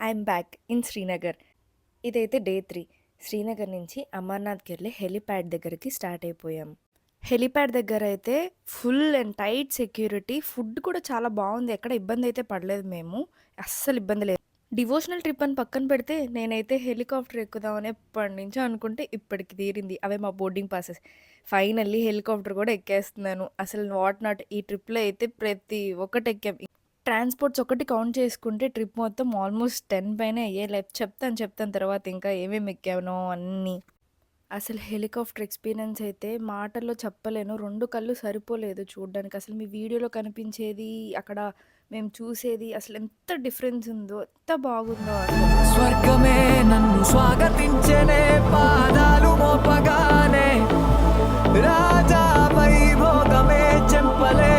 I'm back in Srinagar. ఇదైతే day 3. Srinagar నుంచి అమర్నాథ్‌కి వెళ్ళే హెలీప్యాడ్ దగ్గరికి స్టార్ట్ అయిపోయాం. హెలీప్యాడ్ దగ్గర అయితే full and tight security. Food కూడా చాలా బాగుంది. ఎక్కడ ఇబ్బంది అయితే పడలేదు మేము. అస్సలు ఇబ్బంది లేదు. డివోషనల్ ట్రిప్ అని పక్కన పెడితే నేనైతే హెలికాప్టర్ ఎక్కుదామని ఎప్పటినుంచో అనుకుంటే ఇప్పటికి తీరింది. అవే మా బోర్డింగ్ పాసెస్. ఫైనల్లీ హెలికాప్టర్ కూడా ఎక్కేస్తున్నాను. అసలు వాట్ నాట్ ఈ ట్రిప్‌లో అయితే ప్రతి ఒక్కటి ఎక్కాం. ట్రాన్స్‌పోర్ట్స్ ఒకటి కౌంట్ చేసుకుంటే ట్రిప్ మొత్తం ఆల్మోస్ట్ 10 పైనే అయ్యాయి. చెప్తాను తర్వాత ఇంకా ఏమేమి ఎక్కానో అన్నీ. అసలు హెలికాప్టర్ ఎక్స్‌పీరియన్స్ అయితే మాటల్లో చెప్పలేను. 2 కళ్ళు సరిపోలేదు చూడ్డానికి. అసలు మీ వీడియోలో కనిపించేది, అక్కడ మేము చూసేది అసలు ఎంత డిఫరెన్స్ ఉందో, ఎంత బాగుందో అసలు. స్వర్గమే నన్ను స్వాగతించనే పాదాలు మోపగానే రాజా వైభోగమే చెంపలే